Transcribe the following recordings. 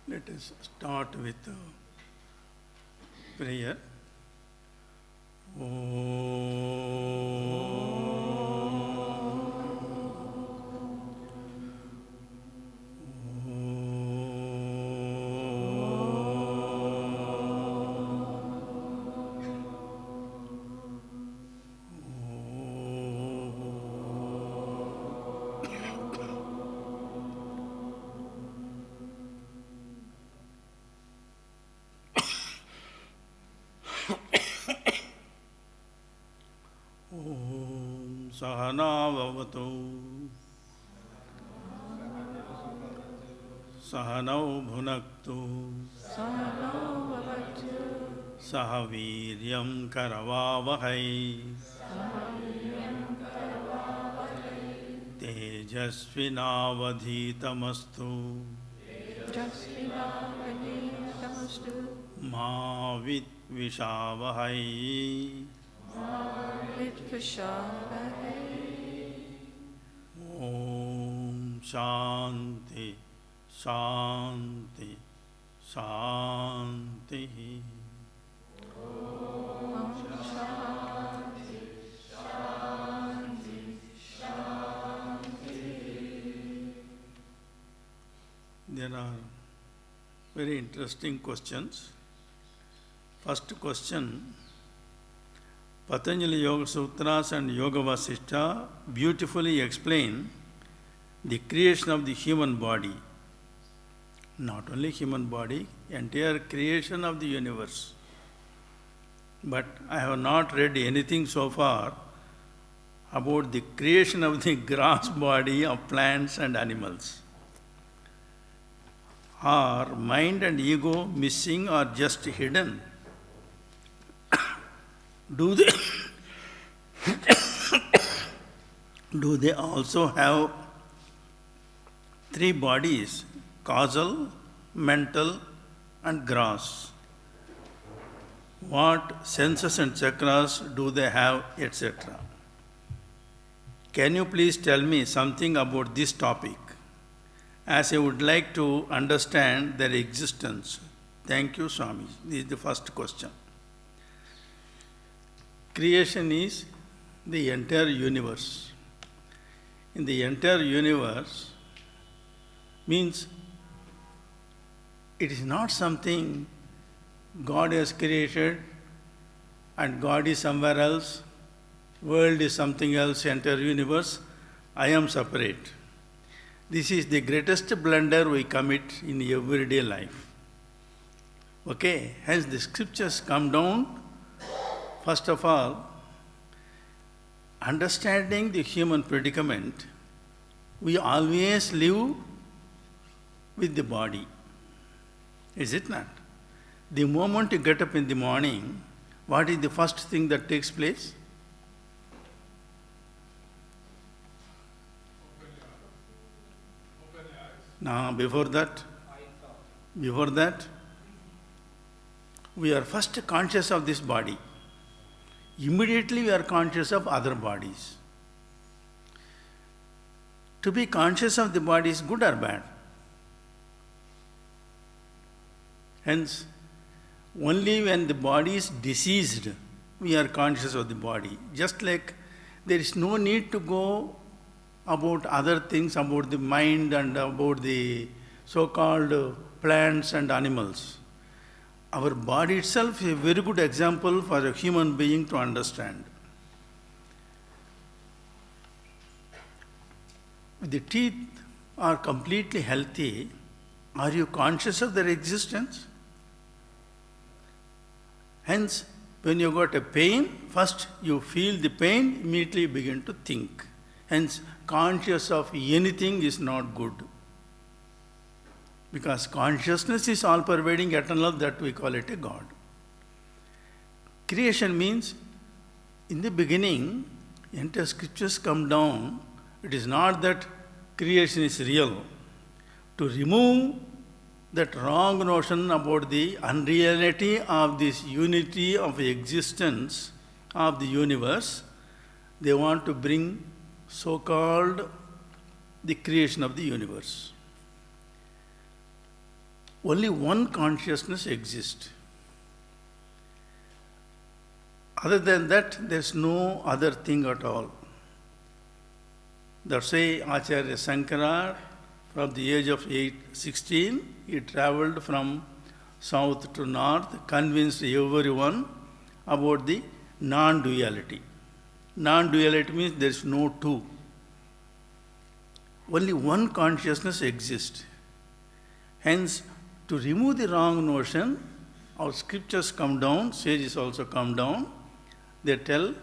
Let us start with prayer. Sahana Vavatu Sahanau Bhunaktu Sahaviryam Karavavahai Tejasvinavadhitamastu Ma Vidvishavahai Om Shanti Shanti Shanti. Om Shanti Shanti Shanti. There are very interesting questions. First question. Patanjali Yoga Sutras and Yoga Vasishtha beautifully explain the creation of the human body. Not only human body, entire creation of the universe. But I have not read anything so far about the creation of the gross body of plants and animals. Are mind and ego missing or just hidden? Do they also have three bodies, causal, mental and gross? What senses and chakras do they have, etc.? Can you please tell me something about this topic, as I would like to understand their existence? Thank you, Swami. This is the first question. Creation is the entire universe. In the entire universe means it is not something God has created and God is somewhere else, world is something else, entire universe, I am separate. This is the greatest blunder we commit in everyday life. Okay, hence the scriptures come down. First of all, understanding the human predicament, we always live with the body. Is it not? The moment you get up in the morning, what is the first thing that takes place? Now, before that, we are first conscious of this body. Immediately we are conscious of other bodies. To be conscious of the body is good or bad? Hence, only when the body is diseased, we are conscious of the body. Just like there is no need to go about other things, about the mind and about the so-called plants and animals. our body itself is a very good example for a human being to understand. If the teeth are completely healthy, are you conscious of their existence? Hence, when you got a pain, first you feel the pain, immediately you begin to think. Hence, conscious of anything is not good. Because consciousness is all-pervading, eternal, that we call it a God. Creation means, in the beginning, entire scriptures come down. It is not that creation is real. To remove that wrong notion about the unreality of this unity of existence of the universe, they want to bring so-called the creation of the universe. Only one consciousness exists. Other than that, there is no other thing at all. That's why Acharya Shankara, from the age of 16, he travelled from south to north, convinced everyone about the non-duality. Non-duality means there is no two. Only one consciousness exists. Hence, to remove the wrong notion, our scriptures come down, sages also come down. They tell,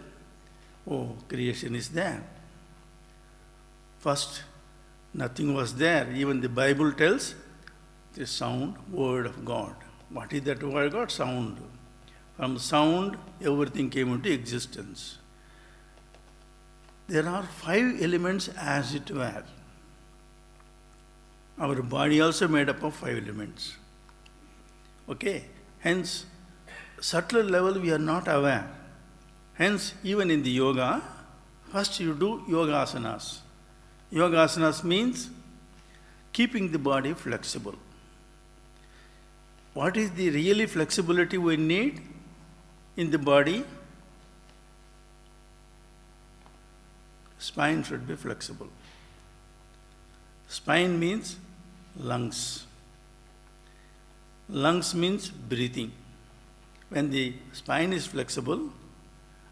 oh, creation is there. First, nothing was there. Even the Bible tells the sound, word of God. What is that word of God? Sound. From sound, everything came into existence. There are 5 elements as it were. Our body also made up of 5 elements. Okay? Hence, subtler level we are not aware. Hence, even in the yoga, first you do yogasanas. Yogasanas means keeping the body flexible. What is the really flexibility we need in the body? Spine should be flexible. Spine means lungs. Lungs means breathing. When the spine is flexible,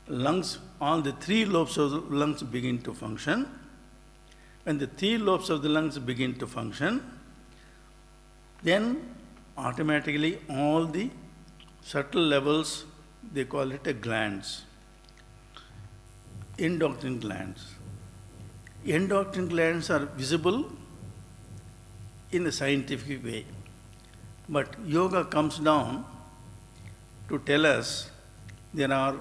lungs, all the 3 lobes of the lungs begin to function. When the 3 lobes of the lungs begin to function, then automatically all the subtle levels, they call it a glands, endocrine glands. Endocrine glands are visible in a scientific way. But yoga comes down to tell us there are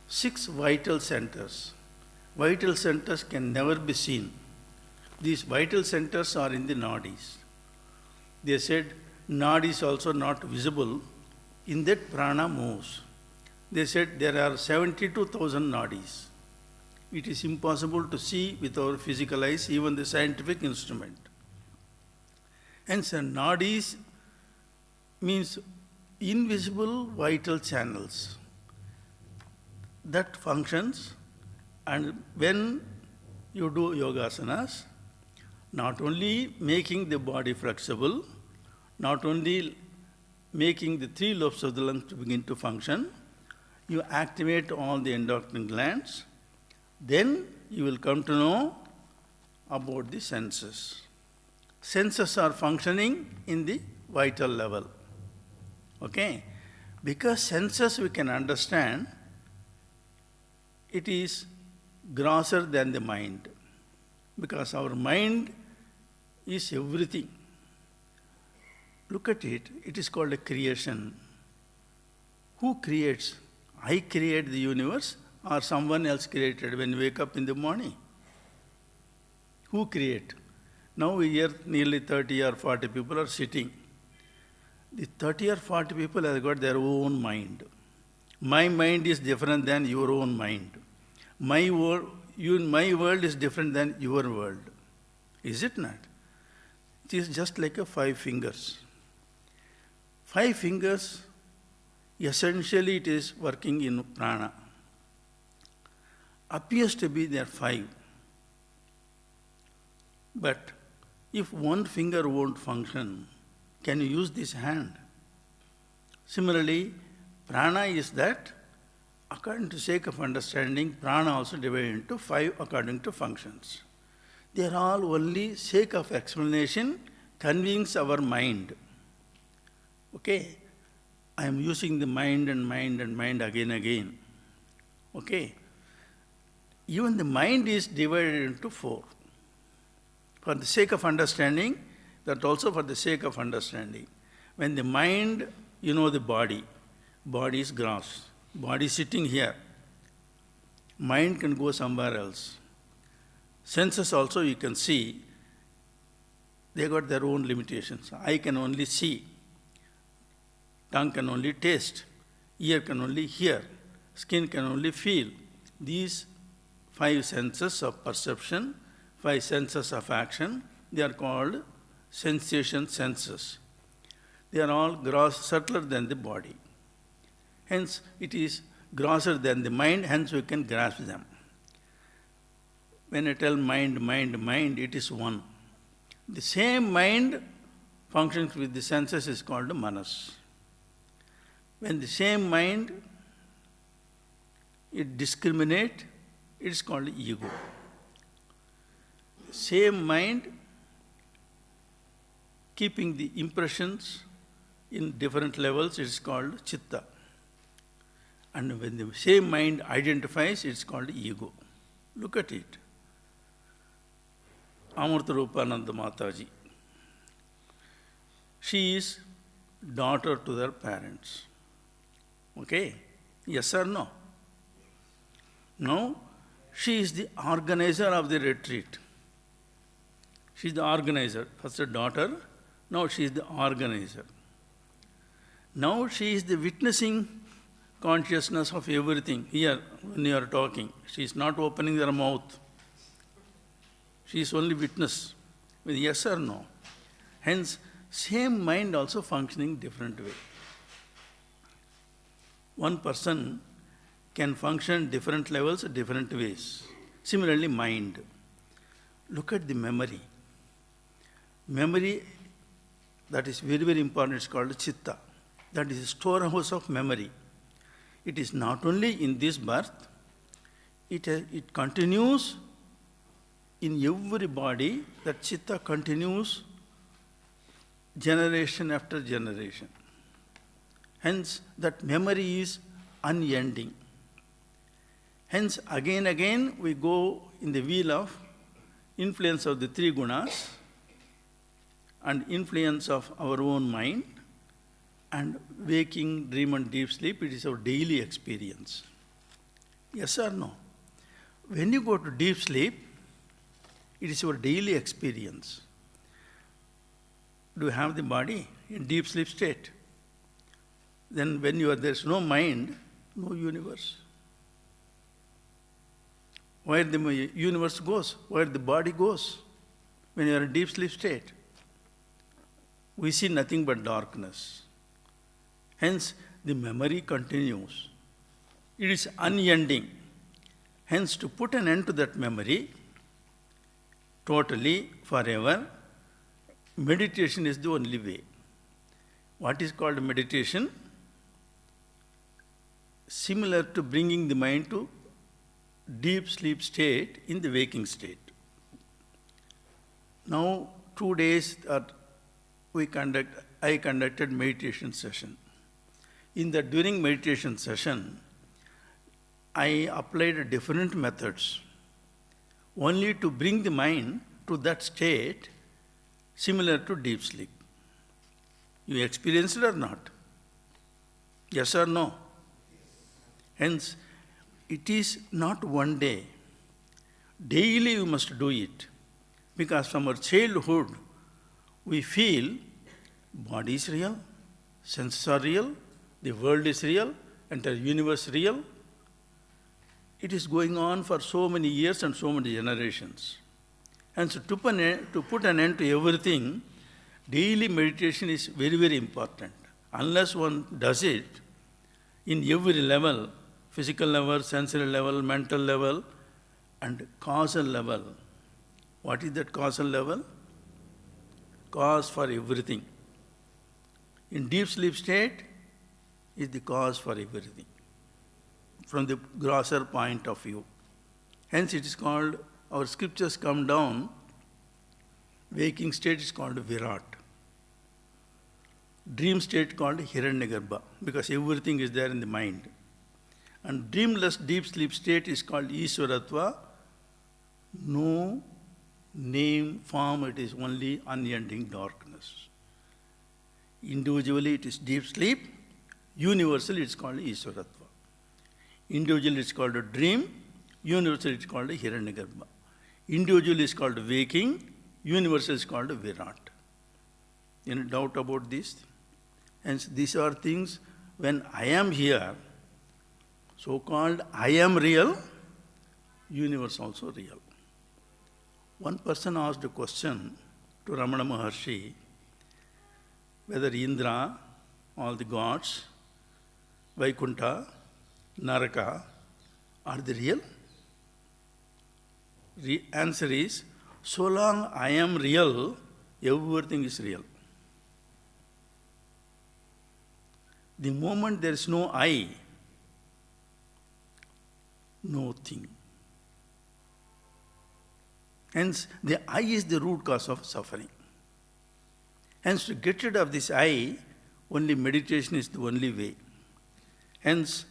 6 vital centers. Vital centers can never be seen. These vital centers are in the nadis. They said nadis also not visible, in that prana moves. They said there are 72,000 nadis. It is impossible to see with our physical eyes, even the scientific instrument. Hence, nadis means invisible vital channels that functions, and when you do yogasanas, not only making the body flexible, not only making the 3 lobes of the lungs to begin to function, you activate all the endocrine glands, then you will come to know about the senses. Senses are functioning in the vital level. Okay? Because senses we can understand, it is grosser than the mind. Because our mind is everything. Look at it, it is called a creation. Who creates? I create the universe or someone else created when you wake up in the morning? Who create? Now we hear nearly 30 or 40 people are sitting. The 30 or 40 people have got their own mind. My mind is different than your own mind. My world is different than your world. Is it not? It is just like a 5 fingers. 5 fingers, essentially it is working in prana. Appears to be there 5. But if one finger won't function, can you use this hand? Similarly, prana is that, according to sake of understanding, prana also divided into 5 according to functions. They are all only sake of explanation, conveys our mind. Okay? I am using the mind and mind and mind again. Okay? Even the mind is divided into 4. For the sake of understanding, that also for the sake of understanding. When the mind, you know the body is gross. Body is sitting here. Mind can go somewhere else. Senses also you can see, they got their own limitations. Eye can only see. Tongue can only taste. Ear can only hear. Skin can only feel. These 5 senses of perception, 5 senses of action, they are called sensation senses. They are all subtler than the body. Hence, it is grosser than the mind, hence we can grasp them. When I tell mind, it is one. The same mind functions with the senses is called manas. When the same mind, it discriminates, it is called ego. Same mind keeping the impressions in different levels, it is called chitta. And when the same mind identifies, it is called ego. Look at it. Yogaswarupanandaji. She is daughter to their parents. Okay? Yes or no? Now, she is the organizer of the retreat. She is the organizer. First a daughter, now she is the organizer. Now she is the witnessing consciousness of everything. Here, when you are talking, she is not opening her mouth. She is only witness with yes or no. Hence, same mind also functioning different way. One person can function different levels, different ways. Similarly, mind. Look at the memory. Memory, that is very, very important, it's called chitta. That is a storehouse of memory. It is not only in this birth, it continues in every body, that chitta continues generation after generation. Hence, that memory is unending. Hence, again we go in the wheel of influence of the 3 gunas and influence of our own mind, and waking, dream and deep sleep, it is our daily experience. Yes or no? When you go to deep sleep, it is your daily experience. Do you have the body in deep sleep state? Then when there is no mind, no universe. Where the universe goes, where the body goes, when you are in deep sleep state, we see nothing but darkness. Hence, the memory continues. It is unending. Hence, to put an end to that memory, totally, forever, meditation is the only way. What is called meditation? Similar to bringing the mind to deep sleep state in the waking state. Now, 2 days I conducted meditation session. During meditation session, I applied different methods only to bring the mind to that state similar to deep sleep. You experienced it or not? Yes or no? Hence, it is not one day. Daily you must do it. Because from our childhood, we feel body is real, senses are real, the world is real, entire universe real. It is going on for so many years and so many generations. And so to put an end to everything, daily meditation is very, very important. Unless one does it in every level, physical level, sensory level, mental level, and causal level. What is that causal level? Cause for everything. In deep sleep state, is the cause for everything, from the grosser point of view. Hence it is called, our scriptures come down, waking state is called Virat. Dream state called Hiranyagarbha, because everything is there in the mind. And dreamless deep sleep state is called Ishwaratva. No name, form, it is only unending darkness. Individually it is deep sleep, universally it is called Ishwaratva. Individually it is called a dream, universally it is called a Hiranyagarbha. Individually it is called waking, universally it is called a Virat. Any doubt about this? Hence these are things, when I am here, so-called I am real, universe also real. One person asked a question to Ramana Maharshi, whether Indra, all the gods, Vaikuntha, Naraka, are they real? The answer is, so long I am real, everything is real. The moment there is no I, no thing. Hence, the I is the root cause of suffering. Hence, to get rid of this I, only meditation is the only way. Hence,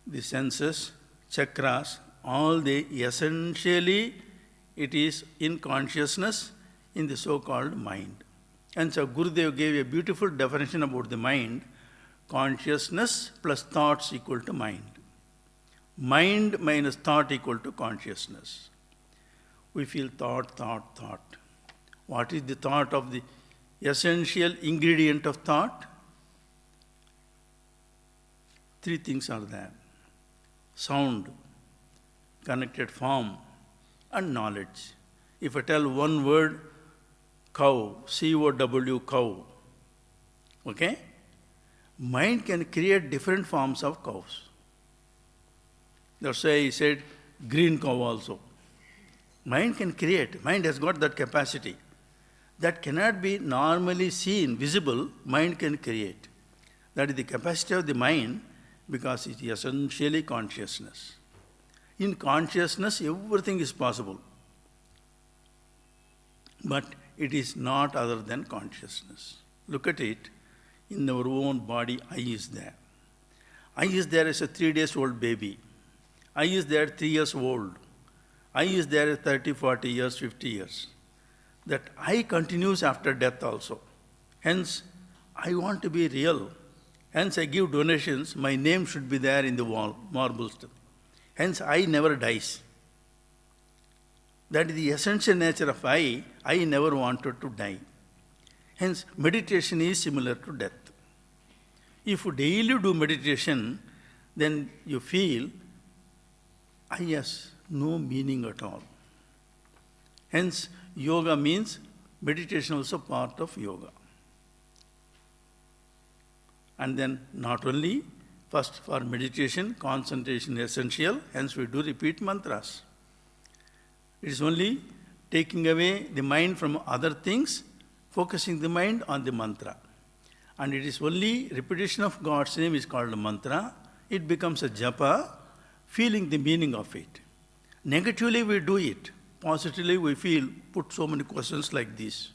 the senses, chakras, all they essentially, it is in consciousness, in the so-called mind. And so Gurudev gave a beautiful definition about the mind: consciousness plus thoughts equal to mind. Mind minus thought equal to consciousness. We feel thought, thought, thought. What is the thought of the essential ingredient of thought? Three things are there: sound, connected form, and knowledge. If I tell one word, cow, C-O-W, cow, okay? Mind can create different forms of cows. That's why he said green cow also. Mind can create, mind has got that capacity. That cannot be normally seen, visible, mind can create. That is the capacity of the mind, because it is essentially consciousness. In consciousness, everything is possible. But it is not other than consciousness. Look at it. In our own body, I is there. I is there as a 3 days old baby. I is there 3 years old. I is there 30, 40 years, 50 years. That I continues after death also. Hence, I want to be real. Hence, I give donations. My name should be there in the wall, marble stone. Hence, I never dies. That is the essential nature of I. I never wanted to die. Hence, meditation is similar to death. If you daily do meditation, then you feel I has no meaning at all. Hence, yoga means meditation also part of yoga. And then not only, first for meditation, concentration is essential, hence we do repeat mantras. It is only taking away the mind from other things, focusing the mind on the mantra. And it is only repetition of God's name is called a mantra. It becomes a japa, feeling the meaning of it. Negatively we do it. Positively we feel, put so many questions like this.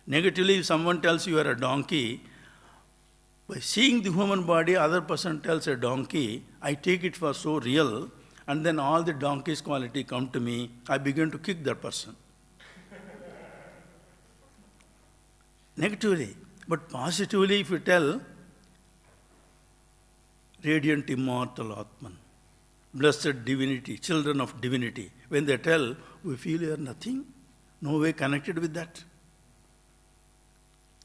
Negatively, if someone tells you are a donkey, by seeing the human body, other person tells a donkey, I take it for so real, and then all the donkey's quality come to me, I begin to kick that person. Negatively. But positively, if you tell, radiant immortal Atman, blessed divinity, children of divinity, when they tell, we feel you are nothing, no way connected with that.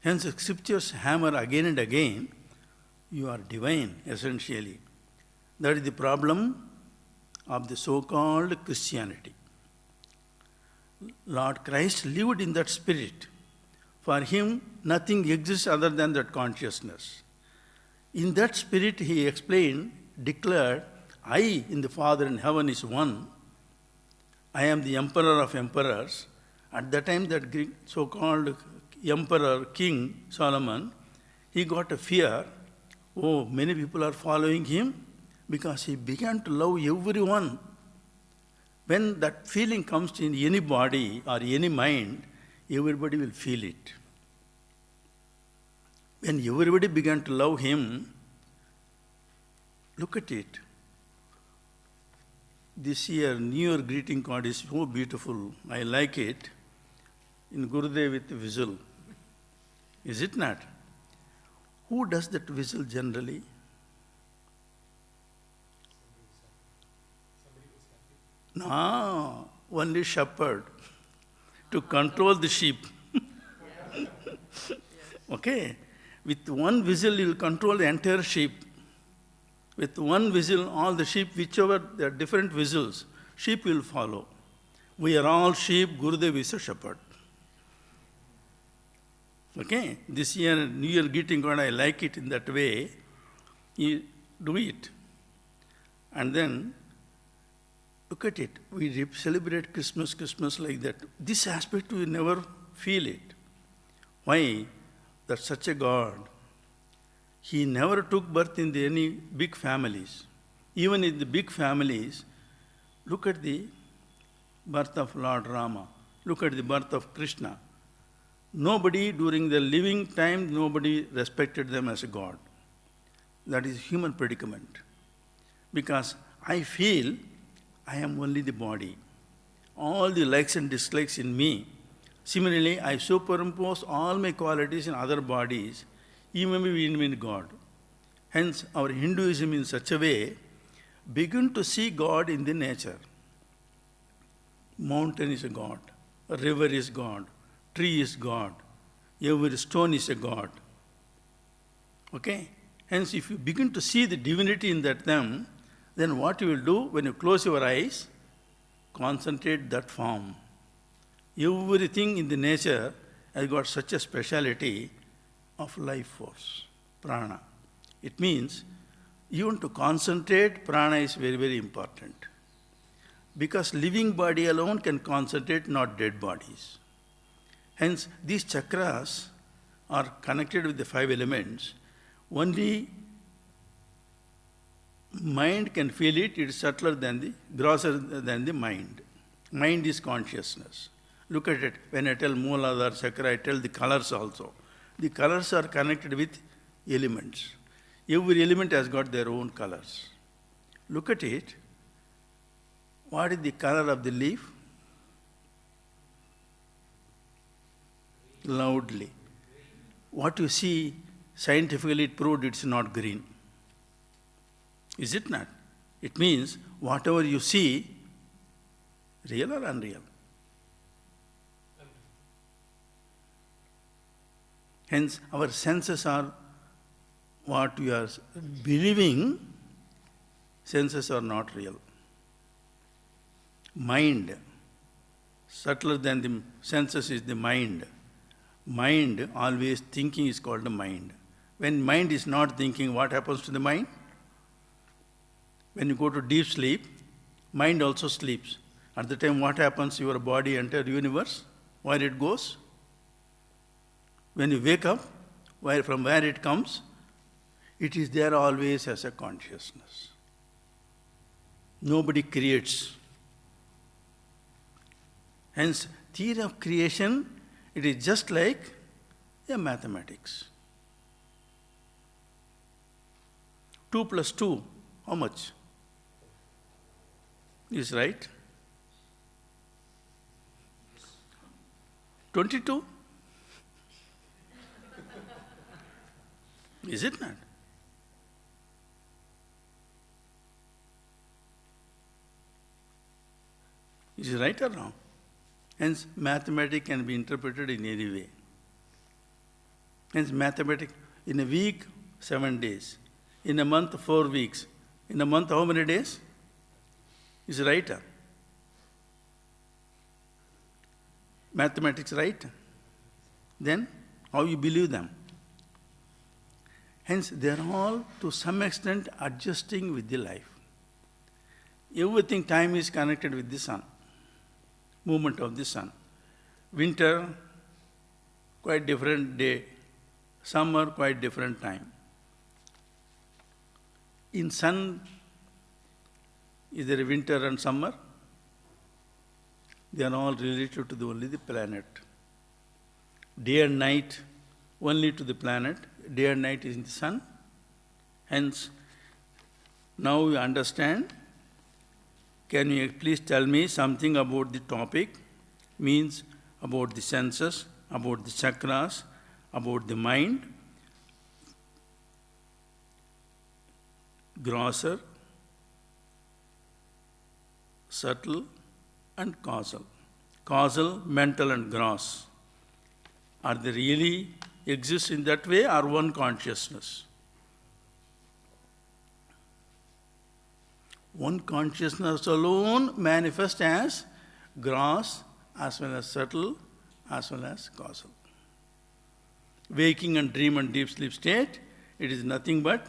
Hence, the scriptures hammer again and again, you are divine, essentially. That is the problem of the so-called Christianity. Lord Christ lived in that spirit. For him, nothing exists other than that consciousness. In that spirit, he explained, declared, I in the Father in heaven is one. I am the emperor of emperors. At that time, that Greek so-called emperor, King Solomon, he got a fear. Oh, many people are following him because he began to love everyone. When that feeling comes in any body or any mind, everybody will feel it. When everybody began to love him, look at it. This year, New Year greeting card is so beautiful. I like it. In Gurudev with whistle. Is it not? Who does that whistle generally? No, only shepherd to control the sheep. Okay? With one whistle, you will control the entire sheep. With one whistle, all the sheep, whichever there are different whistles, sheep will follow. We are all sheep, Gurudev is a shepherd. Okay? This year, New Year greeting card, I like it in that way. You do it. And then, look at it. We celebrate Christmas like that. This aspect, we never feel it. Why? That's such a God. He never took birth in any big families. Even in the big families, look at the birth of Lord Rama. Look at the birth of Krishna. Nobody during their living time, nobody respected them as a God. That is human predicament. Because I feel I am only the body. All the likes and dislikes in me. Similarly, I superimpose all my qualities in other bodies, even in God. Hence, our Hinduism in such a way begin to see God in the nature. Mountain is a God, a river is God, tree is God, every stone is a God. Okay? Hence, if you begin to see the divinity in that them, then what you will do when you close your eyes, concentrate that form. Everything in the nature has got such a speciality of life force, prana. It means even to concentrate, prana is very, very important. Because living body alone can concentrate, not dead bodies. Hence, these chakras are connected with the 5 elements. Only mind can feel it, it is subtler than the, grosser than the mind. Mind is consciousness. Look at it, when I tell Mooladhara chakra, I tell the colors also. The colors are connected with elements. Every element has got their own colors. Look at it. What is the color of the leaf? Loudly. What you see, scientifically it proved it's not green. Is it not? It means whatever you see, real or unreal? Hence, our senses are what we are believing, senses are not real. Mind, subtler than the senses is the mind. Mind, always thinking is called the mind. When mind is not thinking, what happens to the mind? When you go to deep sleep, mind also sleeps. At the time, what happens? Your body, entire universe, where it goes? When you wake up, from where it comes, it is there always as a consciousness. Nobody creates. Hence, theory of creation, it is just like a mathematics. 2 plus 2, how much? Is right? 22? Is it not? Is it right or wrong? Hence, mathematics can be interpreted in any way. Hence, mathematics, in a week, 7 days. In a month, 4 weeks. In a month, how many days? Is it right? Mathematics right? Then, how you believe them? Hence, they are all, to some extent, adjusting with the life. Everything, time is connected with the sun, movement of the sun. Winter, quite different day. Summer, quite different time. In sun, is there a winter and summer? They are all related to only the planet. Day and night only to the planet. Day and night is in the sun. Hence, now you understand. Can you please tell me something about the topic? Means about the senses, about the chakras, about the mind, grosser, subtle, and causal. Causal, mental, and gross. Are they really exist in that way or one consciousness? One consciousness alone manifests as gross as well as subtle as well as causal. Waking and dream and deep sleep state, it is nothing but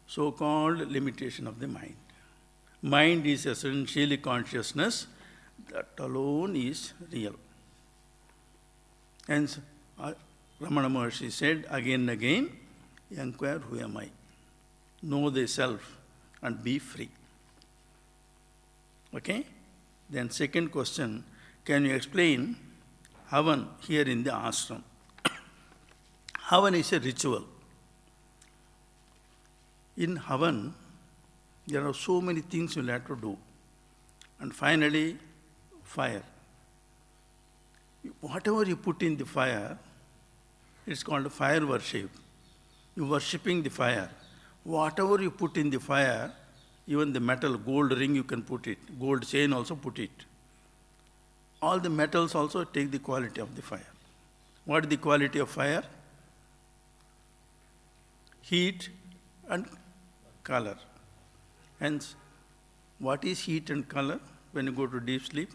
so-called limitation of the mind. Mind is essentially consciousness, that alone is real. Hence, Ramana Maharshi said again and again, inquire who am I? Know thyself and be free. Okay? Then second question, can you explain Havan here in the ashram? Havan is a ritual. In Havan, there are so many things you'll have to do. And finally, fire. Whatever you put in the fire, it's called fire worship. You're worshipping the fire. Whatever you put in the fire, even the metal, gold ring you can put it, gold chain also put it. All the metals also take the quality of the fire. What is the quality of fire? Heat and color. Hence, what is heat and color when you go to deep sleep?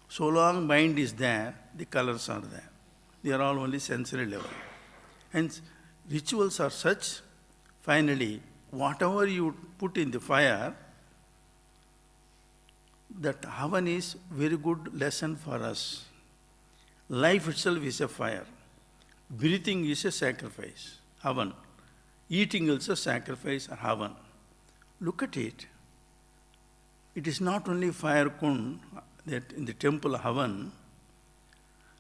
So long mind is there, the colors are there. They are all only sensory level. Hence, rituals are such, finally, whatever you put in the fire, that Havan is very good lesson for us. Life itself is a fire. Breathing is a sacrifice, Havan. Eating is a sacrifice, Havan. Look at it. It is not only fire kund that in the temple Havan,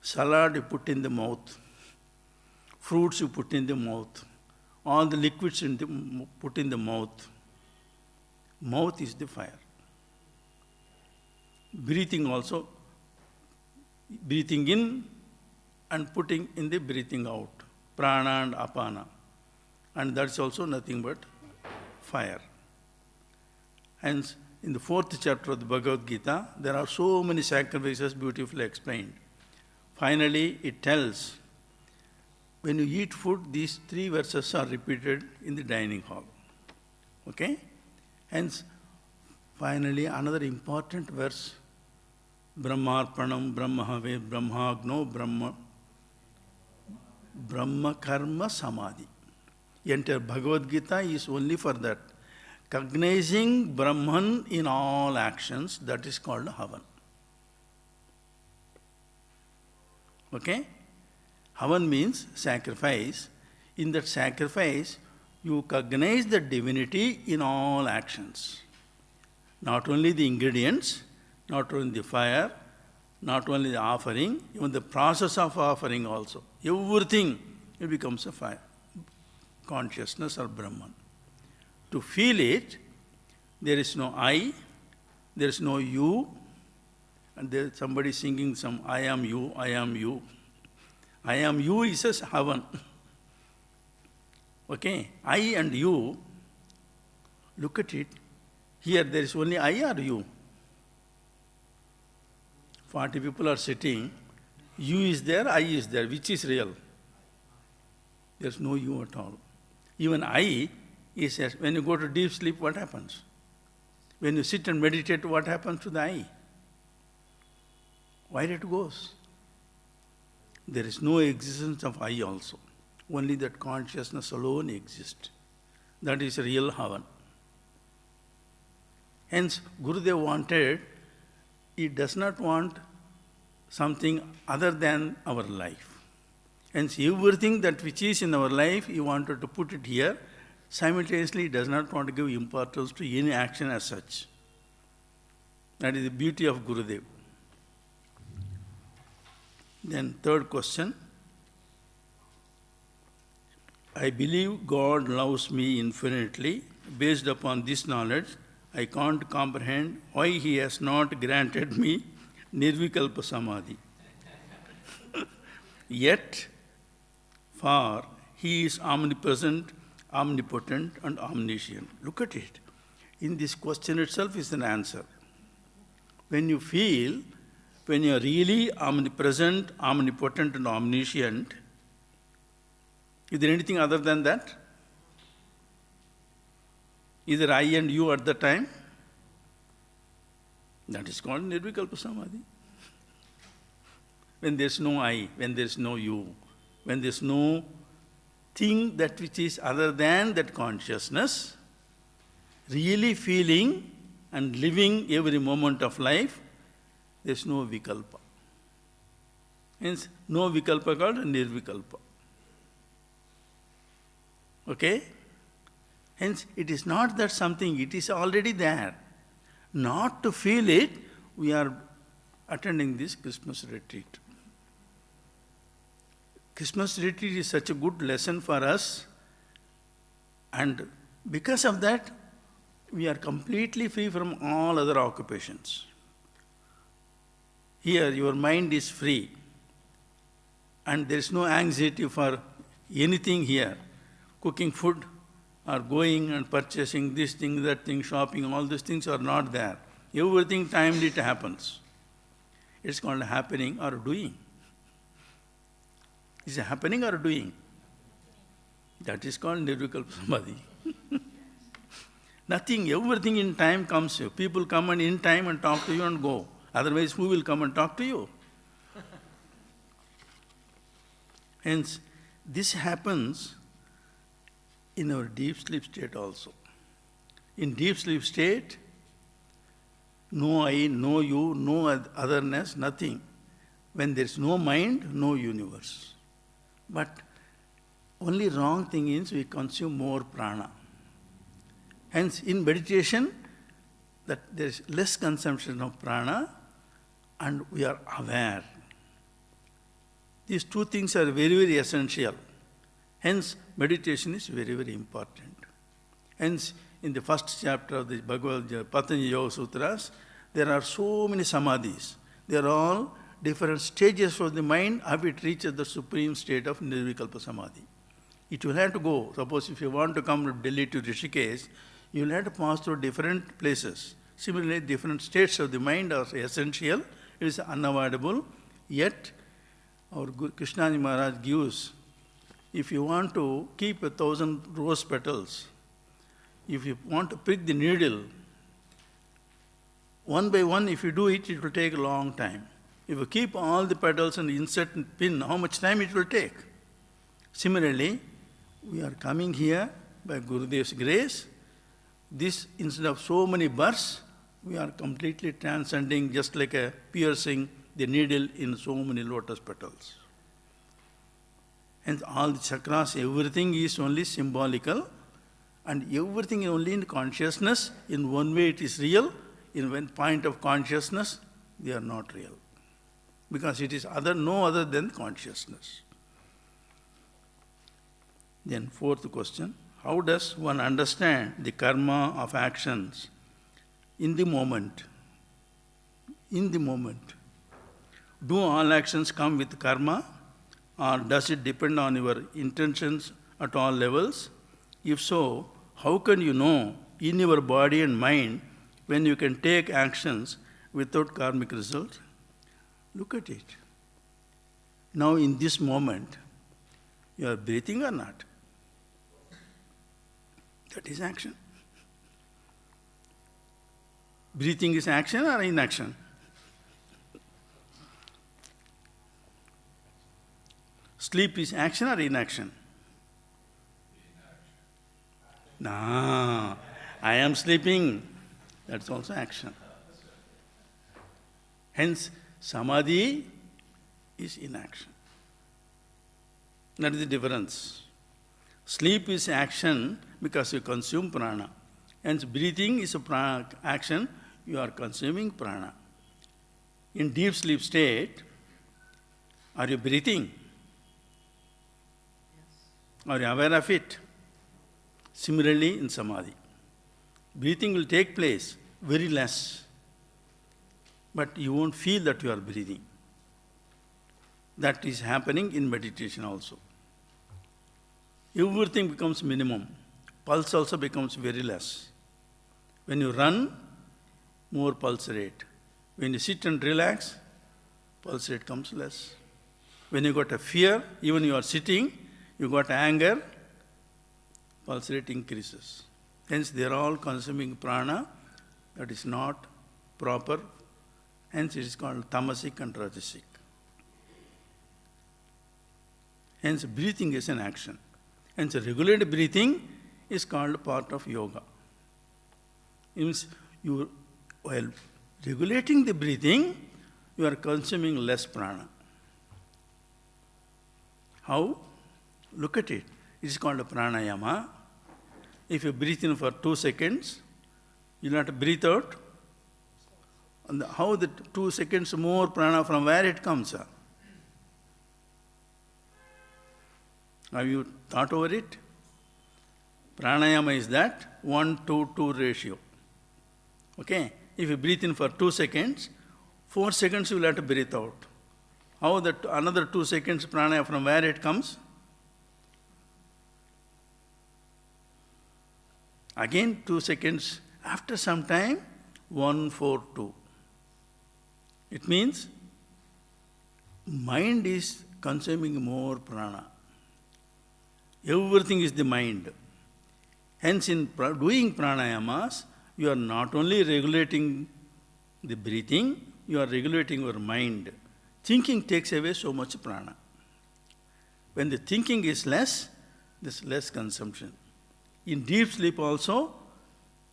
salad you put in the mouth, fruits you put in the mouth, all the liquids put in the mouth. Mouth is the fire. Breathing also, breathing in and putting in the breathing out, prana and apana. And that's also nothing but fire. Hence, in the 4th chapter of the Bhagavad Gita, there are so many sacrifices beautifully explained. Finally, it tells, when you eat food, these 3 verses are repeated in the dining hall. Okay? Hence, finally, another important verse, Brahmarpanam, Brahmahave, Brahmagno, Brahma Karma Samadhi. Entire Bhagavad Gita is only for that. Cognizing Brahman in all actions, that is called Havan. Okay? Havan means sacrifice. In that sacrifice, you cognize the divinity in all actions. Not only the ingredients, not only the fire, not only the offering, even the process of offering also. Everything, it becomes a fire. Consciousness or Brahman. To feel it, there is no I, there is no you, and there is somebody singing some I am you, I am you. I am you is a Havan. Okay, I and you, look at it. Here there is only I or you. 40 people are sitting, you is there, I is there. Which is real? There is no you at all. Even I is, when you go to deep sleep, what happens? When you sit and meditate, what happens to the I? Where it goes? There is no existence of I also. Only that consciousness alone exists. That is real Havan. Hence, Gurudev wanted, he does not want something other than our life. Hence, everything that which is in our life, you wanted to put it here. Simultaneously, does not want to give importance to any action as such. That is the beauty of Gurudev. Then third question. I believe God loves me infinitely. Based upon this knowledge, I can't comprehend why He has not granted me Nirvikalpa Samadhi. Yet, for He is omnipresent, omnipotent, and omniscient. Look at it. In this question itself is an answer. When you feel, when you are really omnipresent, omnipotent, and omniscient, is there anything other than that? Either I and you at the time? That is called Nirvikalpa Samadhi. When there is no I, when there is no you, when there is no thing that which is other than that consciousness, really feeling and living every moment of life, there is no vikalpa. Hence, no vikalpa called nirvikalpa. Okay? Hence, it is not that something, it is already there. Not to feel it, we are attending this Christmas retreat. Christmas retreat is such a good lesson for us, and because of that, we are completely free from all other occupations. Here, your mind is free, and there is no anxiety for anything here. Cooking food, or going and purchasing this thing, that thing, shopping, all these things are not there. Everything timed it happens. It's called happening or doing. Is it happening or doing? That is called Nirvikalpa Samadhi. Nothing, everything in time comes to you. People come and in time and talk to you and go. Otherwise, who will come and talk to you? Hence, this happens in our deep sleep state also. In deep sleep state, no I, no you, no otherness, nothing. When there is no mind, no universe. But only wrong thing is we consume more prana. Hence, in meditation, that there is less consumption of prana and we are aware. These two things are very, very essential. Hence, meditation is very, very important. Hence, in the first chapter of the Bhagavad Gita, Patanjali Yoga Sutras, there are so many samadhis. They are all different stages of the mind how it reaches the supreme state of Nirvikalpa Samadhi. It will have to go. Suppose if you want to come from Delhi to Rishikesh, you will have to pass through different places. Similarly, different states of the mind are essential. It is unavoidable. Yet, our Guru Krishnani Maharaj gives, if you want to keep 1,000 rose petals, if you want to prick the needle, one by one, if you do it, it will take a long time. If you keep all the petals and insert and pin, how much time it will take? Similarly, we are coming here by Gurudev's grace. This, instead of so many births, we are completely transcending, just like a piercing the needle in so many lotus petals. And all the chakras, everything is only symbolical, and everything is only in consciousness. In one way it is real, in one point of consciousness, they are not real. Because it is no other than consciousness. Then fourth question, how does one understand the karma of actions in the moment? In the moment. Do all actions come with karma, or does it depend on your intentions at all levels? If so, how can you know in your body and mind when you can take actions without karmic result? Look at it. Now in this moment, you are breathing or not? That is action. Breathing is action or inaction? Sleep is action or inaction? No, I am sleeping. That's also action. Hence, samadhi is inaction. That is the difference. Sleep is action because you consume prana. Hence, breathing is a action, you are consuming prana. In deep sleep state, are you breathing? Are you aware of it? Similarly, in samadhi, breathing will take place very less, but you won't feel that you are breathing. That is happening in meditation also. Everything becomes minimum. Pulse also becomes very less. When you run, more pulse rate. When you sit and relax, pulse rate comes less. When you got a fear, even you are sitting, you got anger, pulse rate increases. Hence, they are all consuming prana. That is not proper. Hence, it is called tamasic and rajasic. Hence, breathing is an action. Hence, regulated breathing is called part of yoga. It means while regulating the breathing, you are consuming less prana. How? Look at it. It is called a pranayama. If you breathe in for 2 seconds, you will have to breathe out. And how the 2 seconds more prana, from where it comes? Have you thought over it? Pranayama is that 1:2 ratio. Okay? If you breathe in for 2 seconds, 4 seconds you will have to breathe out. How that another 2 seconds pranayama, from where it comes? Again 2 seconds. After some time, 1:4:2. It means mind is consuming more prana. Everything is the mind. Hence, in doing pranayamas, you are not only regulating the breathing, you are regulating your mind. Thinking takes away so much prana. When the thinking is less, there's less consumption. In deep sleep also,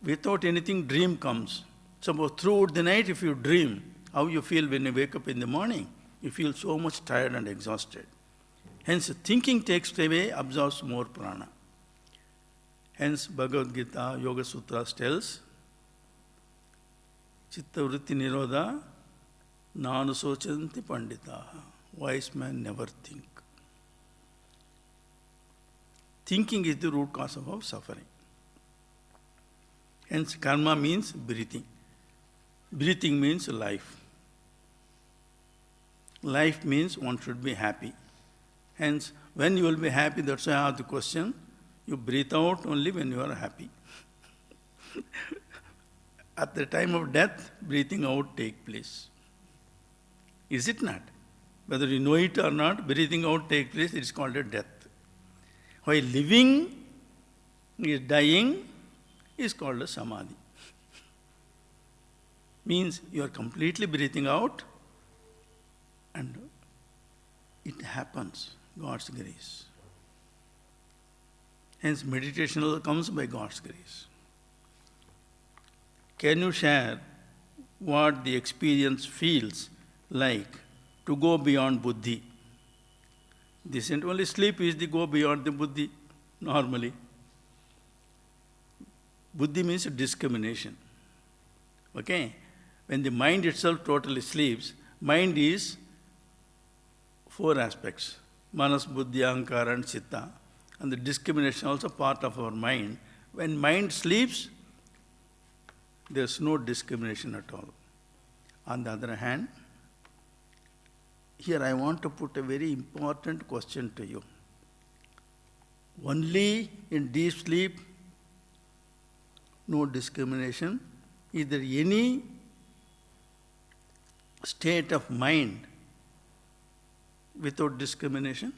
without anything, dream comes. Suppose throughout the night, if you dream, how you feel when you wake up in the morning? You feel so much tired and exhausted. Hence, thinking takes away, absorbs more prana. Hence, Bhagavad Gita, Yoga Sutras tells, Chitta vritti nirodha, nanu sochanti pandita. Wise man never think. Thinking is the root cause of our suffering. Hence, karma means breathing. Breathing means life. Life means one should be happy. Hence, when you will be happy, that's why I asked the question, you breathe out only when you are happy. At the time of death, breathing out takes place. Is it not? Whether you know it or not, breathing out takes place, it is called a death. While living is dying, is called a samadhi. Means you are completely breathing out and it happens, God's grace. Hence, meditation comes by God's grace. Can you share what the experience feels like to go beyond buddhi? This isn't only sleep is the go beyond the buddhi, normally. Buddhi means discrimination. Okay? When the mind itself totally sleeps, mind is 4 aspects. Manas, buddhi, ahankara and chitta. And the discrimination also part of our mind. When mind sleeps, there's no discrimination at all. On the other hand, here I want to put a very important question to you. Only in deep sleep, no discrimination. Is there any state of mind without discrimination?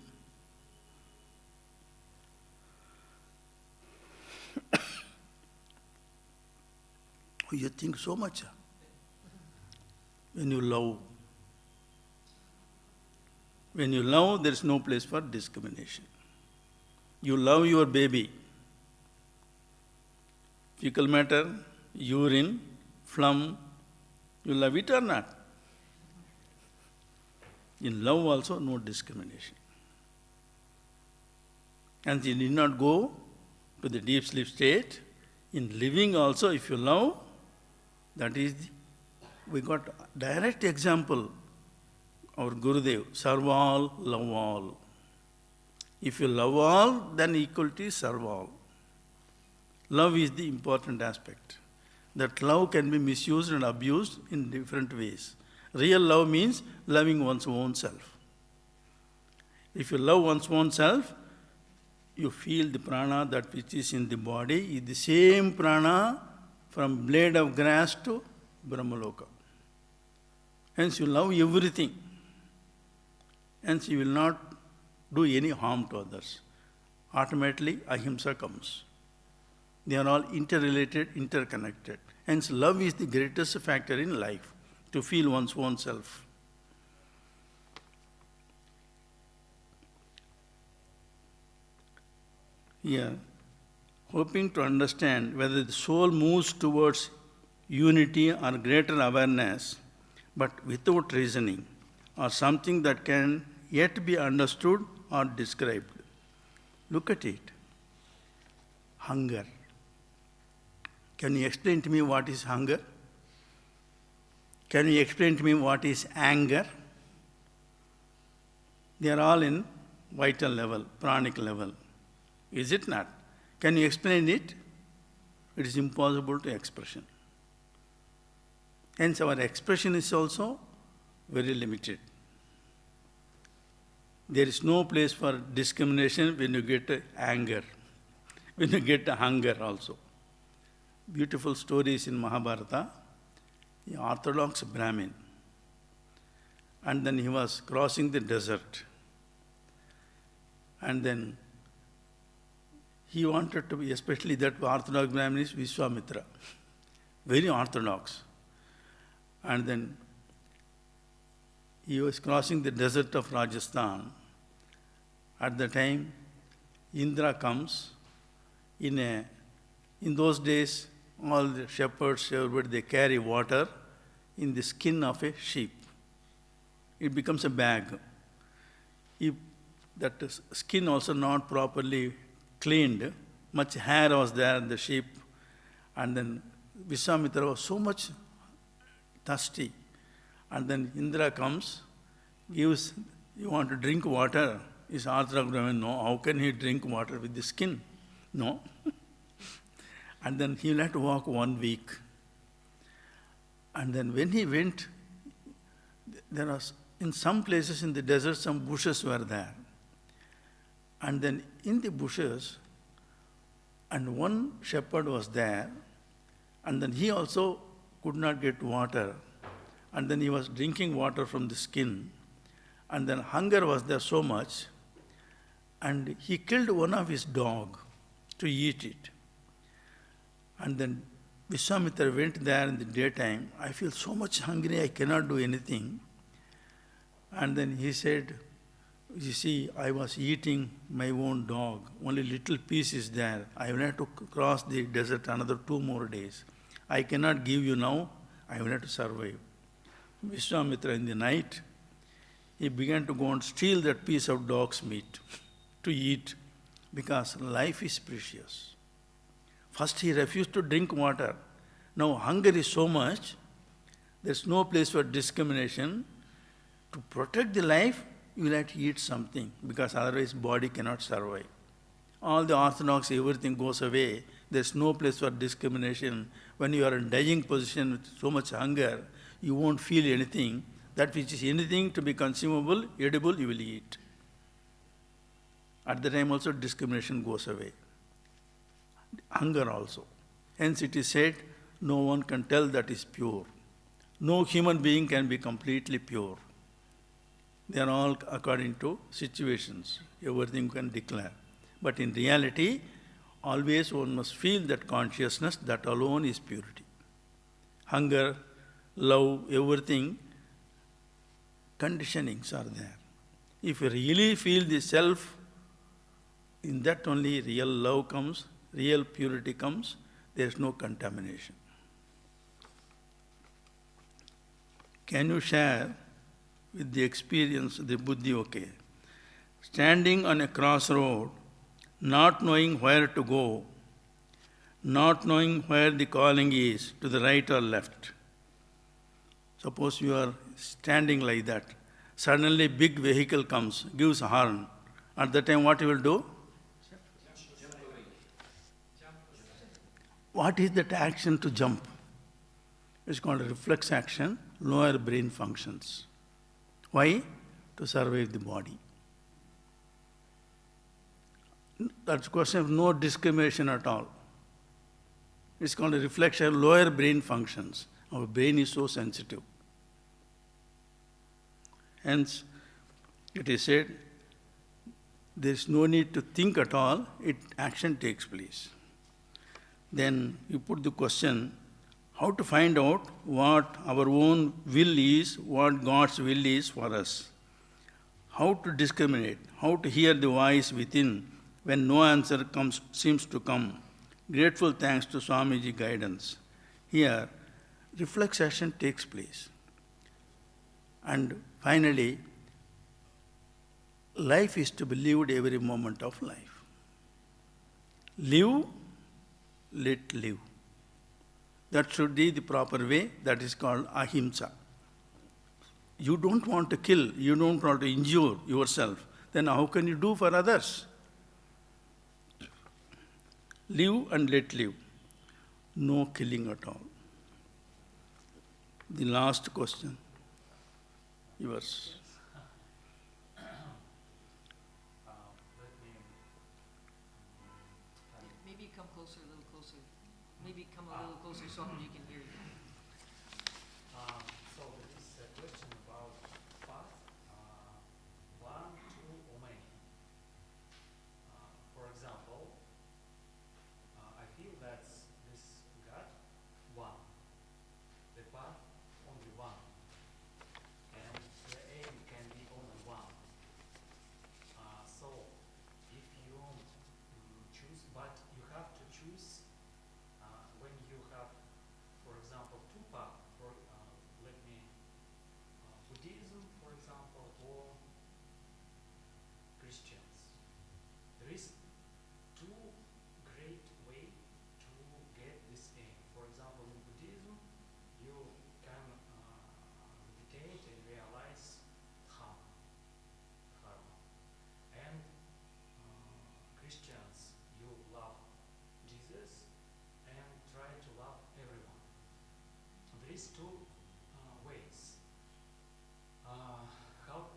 You think so much. When you love, there is no place for discrimination. You love your baby. Fecal matter, urine, phlegm, you love it or not? In love also, no discrimination. And you need not go to the deep sleep state. In living also, if you love, that is, we got direct example. Our Gurudev, serve all, love all. If you love all, then equality is serve all. Love is the important aspect. That love can be misused and abused in different ways. Real love means loving one's own self. If you love one's own self, you feel the prana that which is in the body is the same prana from blade of grass to Brahmaloka. Hence you love everything. Hence you will not do any harm to others. Automatically ahimsa comes. They are all interrelated, interconnected. Hence love is the greatest factor in life, to feel one's own self. Here, hoping to understand whether the soul moves towards unity or greater awareness, but without reasoning, or something that can yet be understood or described. Look at it. Hunger. Can you explain to me what is hunger? Can you explain to me what is anger? They are all in vital level, pranic level. Is it not? Can you explain it? It is impossible to expression. Hence our expression is also very limited. There is no place for discrimination when you get anger, when you get hunger also. Beautiful stories in Mahabharata. The orthodox Brahmin. And then he was crossing the desert. And then he wanted to be, especially that orthodox Brahmin is Vishwamitra, very orthodox. And then he was crossing the desert of Rajasthan. At the time, Indra comes. In those days, all the shepherds, everybody, they carry water in the skin of a sheep. It becomes a bag. If that skin also not properly cleaned, much hair was there in the sheep, and then Vishwamitra was so much thirsty. And then Indra comes, gives, you want to drink water? Is Orthodox Brahmin? No. How can he drink water with the skin? No. And then he will have to walk 1 week. And then when he went, there was, in some places in the desert, some bushes were there. And then in the bushes, and one shepherd was there, and then he also could not get water. And then he was drinking water from the skin. And then hunger was there so much, and he killed one of his dog to eat it. And then Vishwamitra went there in the daytime. I feel so much hungry, I cannot do anything. And then he said, you see, I was eating my own dog. Only little piece is there. I will have to cross the desert another 2 more days. I cannot give you now. I will have to survive. Vishwamitra, in the night, he began to go and steal that piece of dog's meat to eat, because life is precious. First he refused to drink water. Now hunger is so much, there's no place for discrimination. To protect the life, you will have to eat something, because otherwise body cannot survive. All the orthodox, everything goes away. There's no place for discrimination. When you are in dying position with so much hunger, you won't feel anything. That which is anything to be consumable, edible, you will eat. At the time also discrimination goes away. Hunger also. Hence it is said, no one can tell that is pure. No human being can be completely pure. They are all according to situations. Everything can declare. But in reality, always one must feel that consciousness, that alone is purity. Hunger, love, everything, conditionings are there. If you really feel the self, in that only real love comes, real purity comes, there is no contamination. Can you share with the experience, the buddhi, okay? Standing on a crossroad, not knowing where to go, not knowing where the calling is, to the right or left. Suppose you are standing like that. Suddenly big vehicle comes, gives a horn. At that time what you will do? What is that action to jump? It's called a reflex action, lower brain functions. Why? To survive the body. That's a question of no discrimination at all. It's called a reflection, lower brain functions. Our brain is so sensitive. Hence, it is said, there is no need to think at all, action takes place. Then you put the question, how to find out what our own will is, what God's will is for us. How to discriminate, how to hear the voice within when no answer seems to come. Grateful thanks to Swamiji guidance. Here, reflex action takes place. And finally, life is to be lived every moment of life. Live, let live. That should be the proper way. That is called ahimsa. You don't want to kill, you don't want to injure yourself. Then how can you do for others? Live and let live. No killing at all. The last question. Yours. Maybe come closer, a little closer. Maybe come a little closer so you can hear you. So there is a question about path, one, two, or many. For example, I feel that this God, one. The path, only one. And the aim can be only one. So if you choose, but you have to choose when you have, for example, two paths, Buddhism, for example, or Christians. There is two great way to get this aim. For example, in Buddhism, you can meditate and realize dharma. And Christians, you love Jesus and try to love everyone. There is two ways. How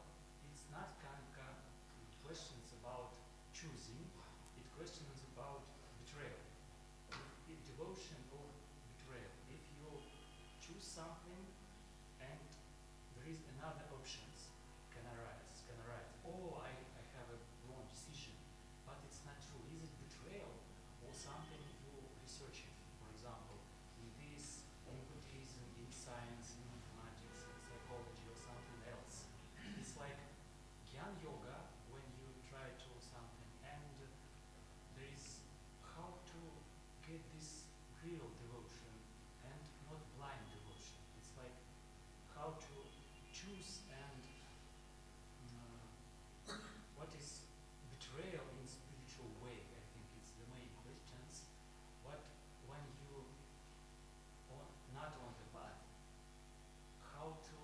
it's not questions about choosing, it questions about betrayal. Devotion or betrayal. If you choose something and there is another options can arise, oh, I have a wrong decision, but it's not true. Is it betrayal or something you researching? For example, in Buddhism, in science, in mathematics, in psychology, or something else. It's like Gyan Yoga when you try to something, and there is how to get this real devotion and not blind devotion. It's like how to choose and what is betrayal in spiritual way. I think it's the main questions. What when you not on the path, how to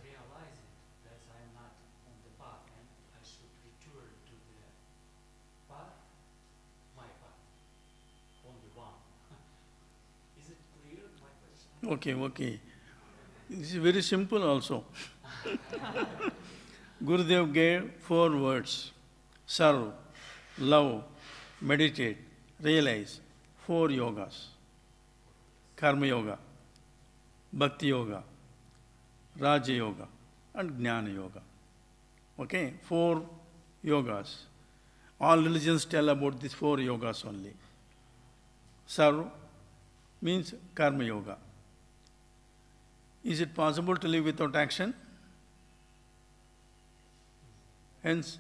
realize it that I'm not on the path and I should return to the path, my path, only one. Is it clear, my question? Okay. This is very simple also. Gurudev gave 4 words. Serve, love, meditate, realize. 4 yogas. Karma yoga, bhakti yoga, raja yoga, and jnana yoga. Okay, 4 yogas. All religions tell about these 4 yogas only. Serve means karma yoga. Is it possible to live without action? Hence,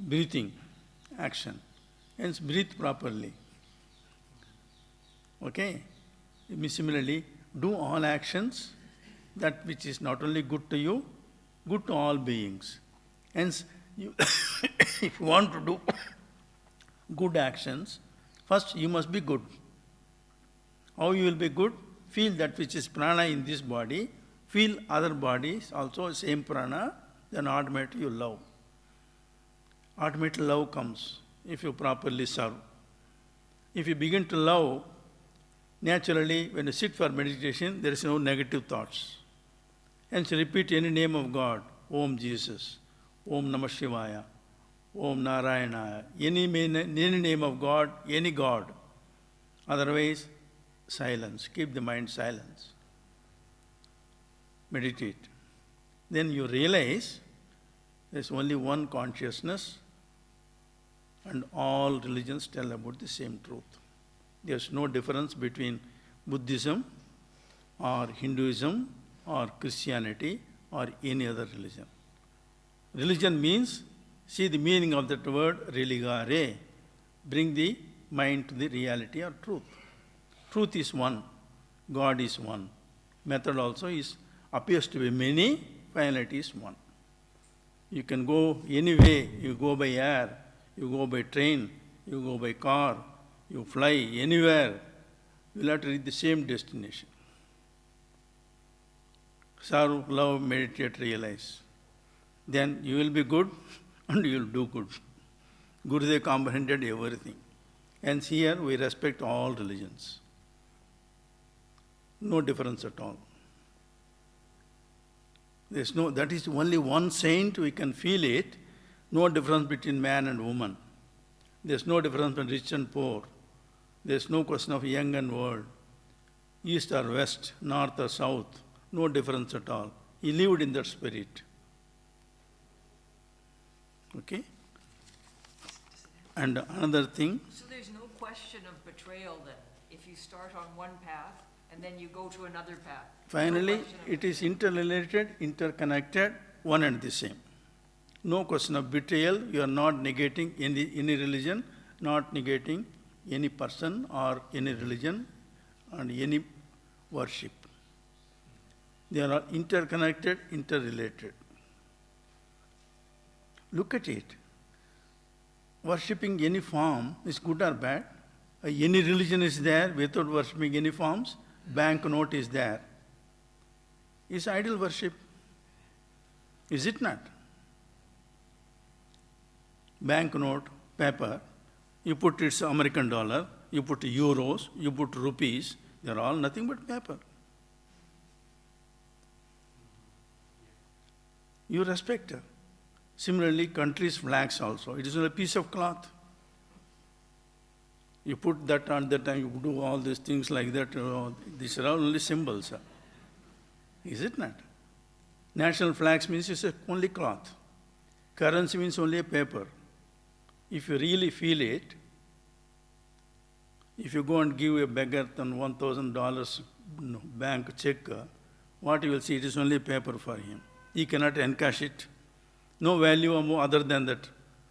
breathing, action. Hence, breathe properly. Okay? Similarly, do all actions, that which is not only good to you, good to all beings. Hence, you if you want to do good actions, first you must be good. How you will be good? Feel that which is prana in this body, feel other bodies also same prana, then automatically you love. Ultimate love comes if you properly serve. If you begin to love, naturally when you sit for meditation, there is no negative thoughts. Hence repeat any name of God, Om Jesus, Om Namah Shivaya, Om Narayana, any name of God, any God. Otherwise, silence, keep the mind silence. Meditate. Then you realize there is only one consciousness and all religions tell about the same truth. There is no difference between Buddhism or Hinduism or Christianity or any other religion. Religion means, see the meaning of that word, religare, bring the mind to the reality or truth. Truth is one, God is one. Method also appears to be many, finality is one. You can go any way, you go by air, you go by train, you go by car, you fly anywhere, you will have to reach the same destination. Serve, love, meditate, realize. Then you will be good and you will do good. Gurudev comprehended everything. Hence here we respect all religions. No difference at all. That is only one saint, we can feel it. No difference between man and woman. There's no difference between rich and poor. There's no question of young and old. East or west, north or south. No difference at all. He lived in that spirit. Okay? And another thing. So there's no question of betrayal then, if you start on one path and then you go to another path. Finally, it is interrelated, interconnected, one and the same. No question of betrayal. You are not negating any religion, not negating any person or any religion and any worship. They are all interconnected, interrelated. Look at it. Worshipping any form is good or bad. Any religion is there without worshipping any forms. Banknote is there. Is idol worship. Is it not? Banknote, paper, you put its American dollar, you put euros, you put rupees, they are all nothing but paper. You respect her. Similarly, countries' flags also. It is only a piece of cloth. You put that on that time, you do all these things like that. These are all only symbols. Is it not? National flags means it's only cloth. Currency means only a paper. If you really feel it, if you go and give a beggar $1,000 bank check, what you will see, it is only paper for him. He cannot encash it. No value other than that.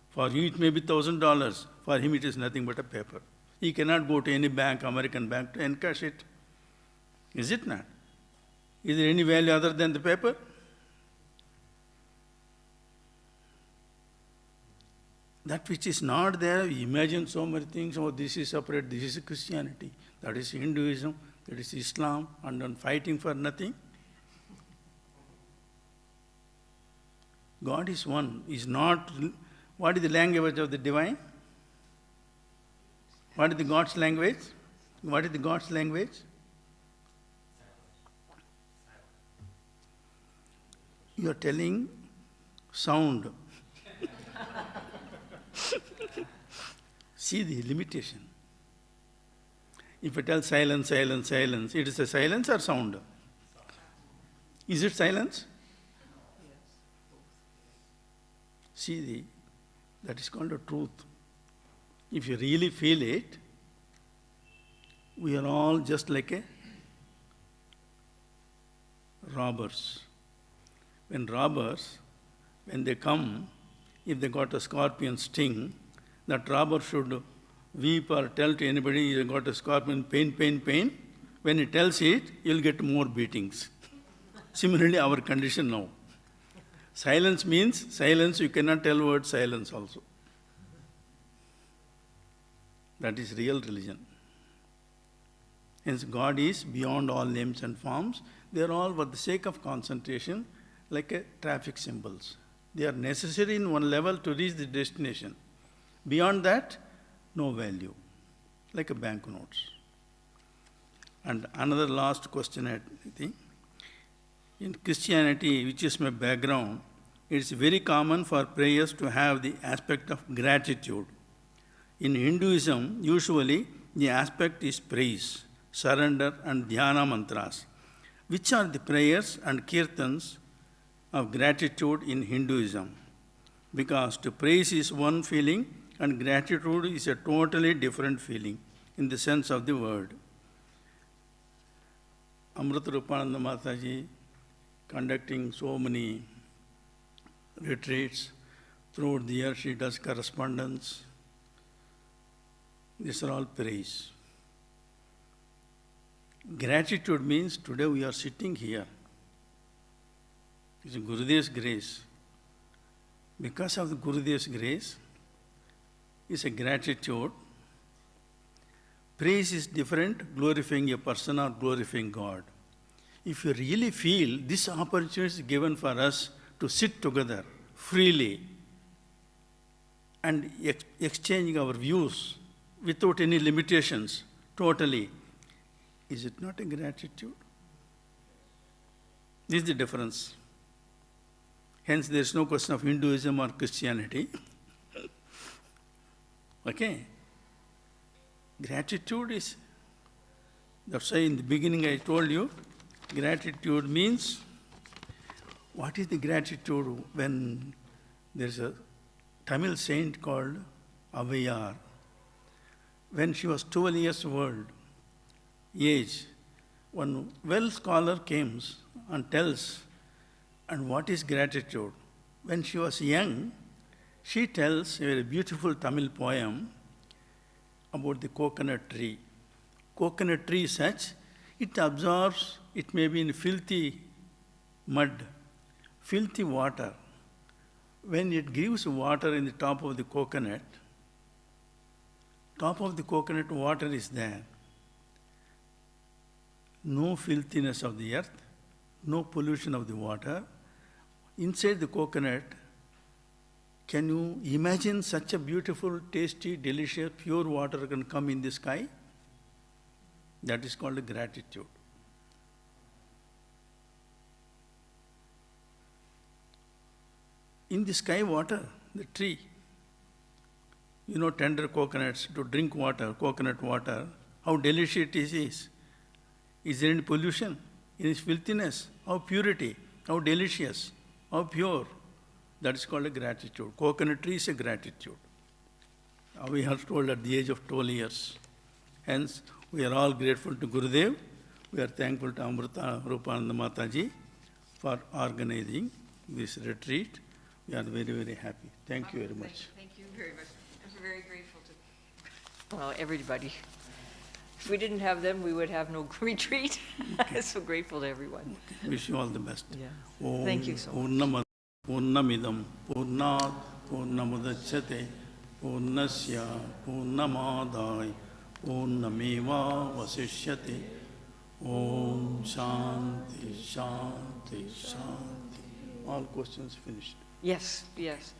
For you it may be $1,000. For him it is nothing but a paper. He cannot go to any bank, American bank, to encash it. Is it not? Is there any value other than the paper? That which is not there, we imagine so many things. Oh, this is separate, this is Christianity, that is Hinduism, that is Islam, and then fighting for nothing. God is one, is not. What is the language of the divine? What is the God's language? What is the God's language? You are telling sound. See the limitation. If I tell silence, silence, silence, it is a silence or sound? Is it silence? See, that is called a truth. If you really feel it, we are all just like a robbers. When they come, if they got a scorpion sting, that robber should weep or tell to anybody he got a scorpion, pain, pain, pain. When he tells it, you'll get more beatings. Similarly, our condition now. Silence means silence, you cannot tell word silence also. That is real religion. Hence, God is beyond all names and forms. They are all for the sake of concentration, like a traffic symbols. They are necessary in one level to reach the destination. Beyond that, no value, like a banknotes. And another last question, I think. In Christianity, which is my background, it's very common for prayers to have the aspect of gratitude. In Hinduism, usually the aspect is praise, surrender, and dhyana mantras. Which are the prayers and kirtans of gratitude in Hinduism? Because to praise is one feeling and gratitude is a totally different feeling in the sense of the word. Yogaswarupanandaji conducting so many retreats throughout the year, she does correspondence. These are all praise. Gratitude means today we are sitting here. It's Gurudev's grace. Because of the Gurudev's grace, it's a gratitude. Praise is different, glorifying a person or glorifying God. If you really feel this opportunity is given for us to sit together freely and exchanging our views without any limitations, totally, is it not a gratitude? This is the difference. Hence, there is no question of Hinduism or Christianity. Okay? Gratitude is, that's why in the beginning I told you, gratitude means, what is the gratitude when there is a Tamil saint called Avayar? When she was 12 years old, age, one well scholar comes and tells, and what is gratitude? When she was young, she tells a very beautiful Tamil poem about the coconut tree. Coconut tree is such, it absorbs, it may be in filthy mud, filthy water. When it gives water in the top of the coconut water is there. No filthiness of the earth, no pollution of the water. Inside the coconut, can you imagine such a beautiful, tasty, delicious, pure water can come in the sky? That is called gratitude. In the sky water, the tree, tender coconuts, to drink water, coconut water, how delicious it is. Is there any pollution? In its filthiness? How purity? How delicious? How pure? That is called a gratitude. Coconut tree is a gratitude. We are told at the age of 12 years. Hence, we are all grateful to Gurudev. We are thankful to Yogaswarupanandaji for organizing this retreat. We are very, very happy. Thank you very much. Thank you very much. I'm very grateful to, well, everybody. If we didn't have them, we would have no retreat. So grateful to everyone. Okay. Wish you all the best. Yeah. Thank you so much. Purnamidam Purnat Purnamudachyate Purnasya Purnamadai Purnameva Vasishyate. Om Shanti Shanti Shanti. All questions finished. Yes, yes.